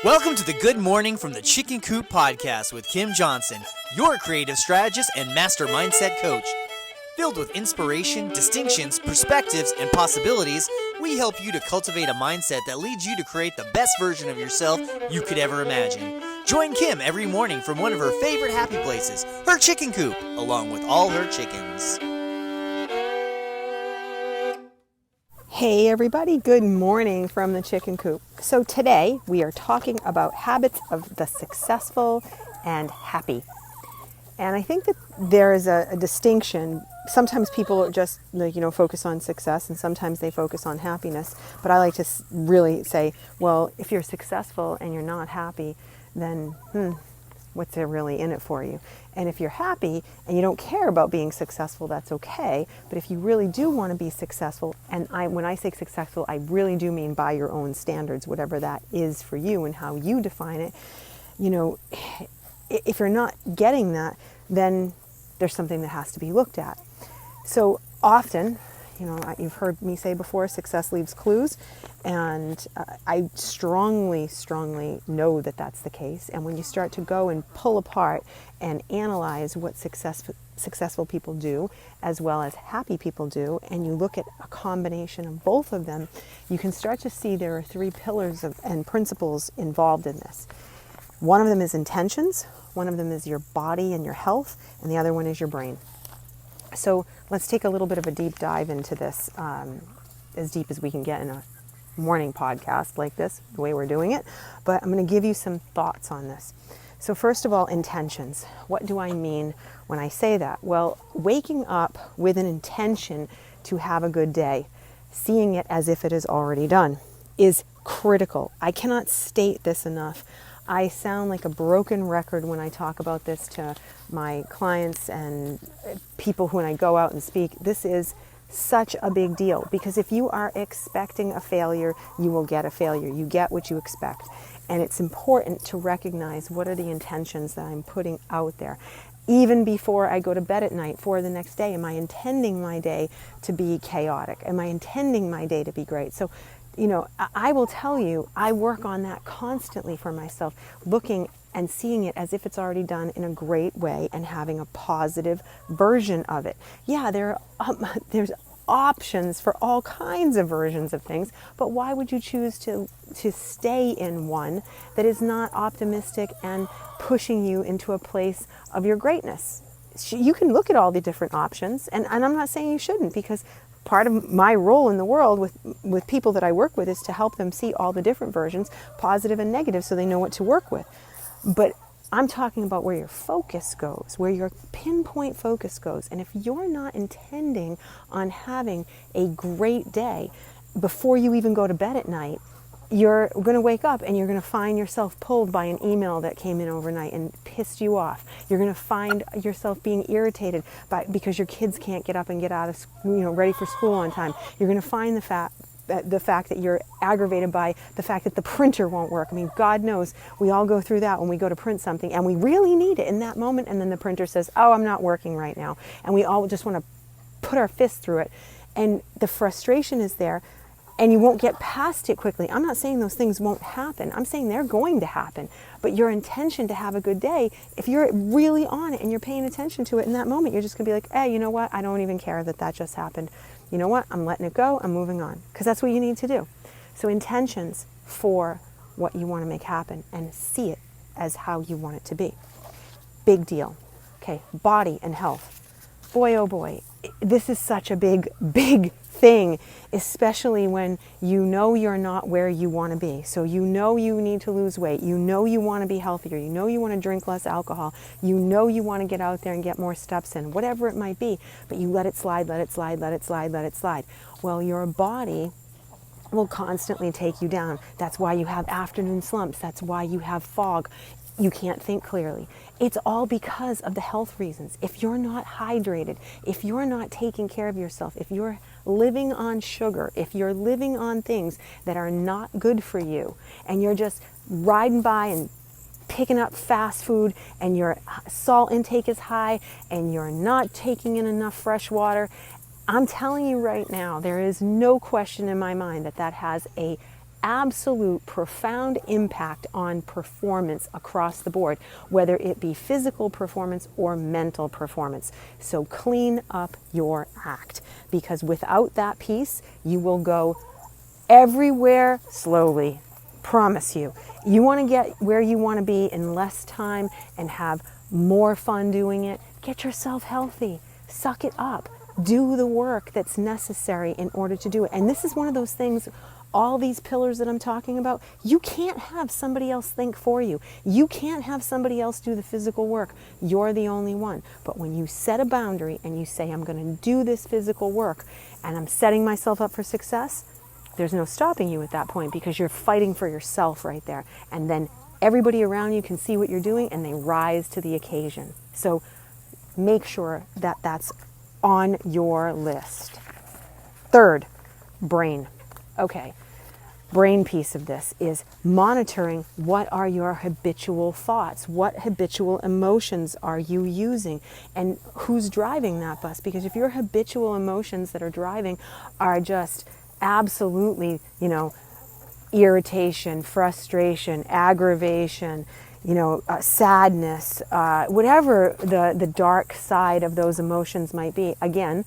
Welcome to the Good Morning from the Chicken Coop podcast with Kim Johnson, your creative strategist and master mindset coach. Filled with inspiration, distinctions, perspectives, and possibilities, we help you to cultivate a mindset that leads you to create the best version of yourself you could ever imagine. Join Kim every morning from one of her favorite happy places, her chicken coop, along with all her chickens. Hey everybody, good morning from the Chicken Coop. So today we are talking about habits of the successful and happy. And I think that there is a distinction. Sometimes people just focus on success and sometimes they focus on happiness. But I like to really say, well, if you're successful and you're not happy, then what's there really in it for you? And if you're happy and you don't care about being successful, that's okay. But if you really do want to be successful, and when I say successful, I really do mean by your own standards, whatever that is for you and how you define it. If you're not getting that, then there's something that has to be looked at. So often, you've heard me say before, success leaves clues. And I strongly know that that's the case. And when you start to go and pull apart and analyze what successful people do, as well as happy people do, and you look at a combination of both of them, you can start to see there are three pillars and principles involved in this. One of them is intentions, one of them is your body and your health, and the other one is your brain. So let's take a little bit of a deep dive into this, as deep as we can get in a morning podcast like this, the way we're doing it. But I'm going to give you some thoughts on this. So first of all, intentions. What do I mean when I say that? Well, waking up with an intention to have a good day, seeing it as if it is already done, is critical. I cannot state this enough. I sound like a broken record when I talk about this to my clients and people when I go out and speak. This is such a big deal because if you are expecting a failure, you will get a failure. You get what you expect. And it's important to recognize what are the intentions that I'm putting out there. Even before I go to bed at night for the next day, am I intending my day to be chaotic? Am I intending my day to be great? So I will tell you, I work on that constantly for myself, looking and seeing it as if it's already done in a great way and having a positive version of it. Yeah, there's options for all kinds of versions of things, but why would you choose to stay in one that is not optimistic and pushing you into a place of your greatness? You can look at all the different options, and I'm not saying you shouldn't, because part of my role in the world with people that I work with is to help them see all the different versions, positive and negative, so they know what to work with. But I'm talking about where your focus goes, where your pinpoint focus goes. And if you're not intending on having a great day before you even go to bed at night, you're going to wake up and you're going to find yourself pulled by an email that came in overnight and pissed you off. You're going to find yourself being irritated because your kids can't get up and get out of ready for school on time. You're going to find the fact that you're aggravated by the fact that the printer won't work. I mean, God knows we all go through that when we go to print something and we really need it in that moment, and then the printer says, oh, I'm not working right now. And we all just want to put our fist through it. And the frustration is there. And you won't get past it quickly. I'm not saying those things won't happen. I'm saying they're going to happen. But your intention to have a good day, if you're really on it and you're paying attention to it in that moment, you're just going to be like, hey, you know what? I don't even care that just happened. You know what? I'm letting it go. I'm moving on. Because that's what you need to do. So intentions for what you want to make happen and see it as how you want it to be. Big deal. Okay, body and health. Boy, oh boy, this is such a big thing, especially when you're not where you want to be. So you need to lose weight. You want to be healthier. You want to drink less alcohol. You want to get out there and get more steps in, whatever it might be. But you let it slide. Well, your body will constantly take you down. That's why you have afternoon slumps. That's why you have fog. You can't think clearly. It's all because of the health reasons. If you're not hydrated, if you're not taking care of yourself, if you're living on sugar, if you're living on things that are not good for you, and you're just riding by and picking up fast food, and your salt intake is high, and you're not taking in enough fresh water, I'm telling you right now, there is no question in my mind that has a absolute profound impact on performance across the board, whether it be physical performance or mental performance. So clean up your act, because without that piece, you will go everywhere slowly. Promise you. You want to get where you want to be in less time and have more fun doing it. Get yourself healthy. Suck it up. Do the work that's necessary in order to do it. And this is one of those things, all these pillars that I'm talking about, you can't have somebody else think for you. You can't have somebody else do the physical work. You're the only one. But when you set a boundary and you say, I'm going to do this physical work and I'm setting myself up for success, there's no stopping you at that point, because you're fighting for yourself right there. And then everybody around you can see what you're doing and they rise to the occasion. So make sure that that's on your list. Third, brain. Okay, brain piece of this is monitoring what are your habitual thoughts, what habitual emotions are you using, and who's driving that bus. Because if your habitual emotions that are driving are just absolutely, irritation, frustration, aggravation, sadness, whatever the dark side of those emotions might be. Again,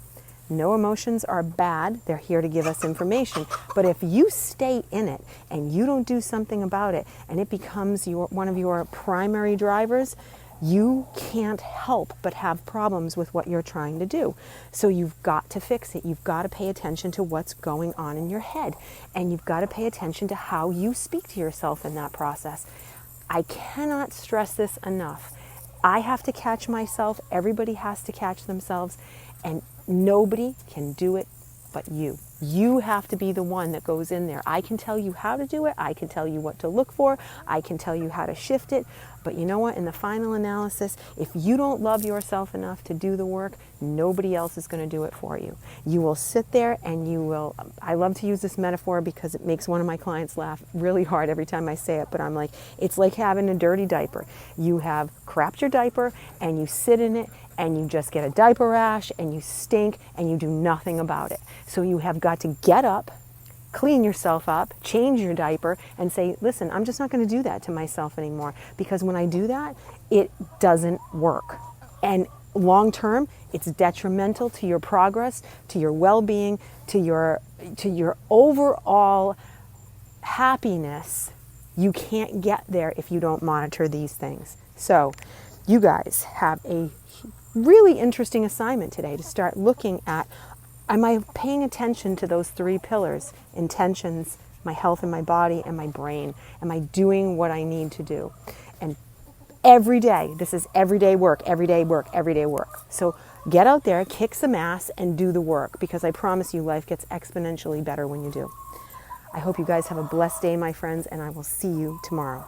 no emotions are bad. They're here to give us information. But if you stay in it and you don't do something about it and it becomes one of your primary drivers, you can't help but have problems with what you're trying to do. So you've got to fix it. You've got to pay attention to what's going on in your head. And you've got to pay attention to how you speak to yourself in that process. I cannot stress this enough. I have to catch myself. Everybody has to catch themselves. And nobody can do it but you. You have to be the one that goes in there. I can tell you how to do it. I can tell you what to look for. I can tell you how to shift it. But you know what? In the final analysis, if you don't love yourself enough to do the work, nobody else is going to do it for you. You will sit there and you will, I love to use this metaphor because it makes one of my clients laugh really hard every time I say it, but I'm like, it's like having a dirty diaper. You have crapped your diaper and you sit in it and you just get a diaper rash and you stink and you do nothing about it. So you have got to get up, clean yourself up, change your diaper, and say, listen, I'm just not going to do that to myself anymore, because when I do that, it doesn't work. And long term, it's detrimental to your progress, to your well-being, to your overall happiness. You can't get there if you don't monitor these things. So you guys have a really interesting assignment today to start looking at, am I paying attention to those three pillars? Intentions, my health in my body, and my brain. Am I doing what I need to do? And every day, this is everyday work, everyday work, everyday work. So get out there, kick some ass, and do the work, because I promise you life gets exponentially better when you do. I hope you guys have a blessed day, my friends, and I will see you tomorrow.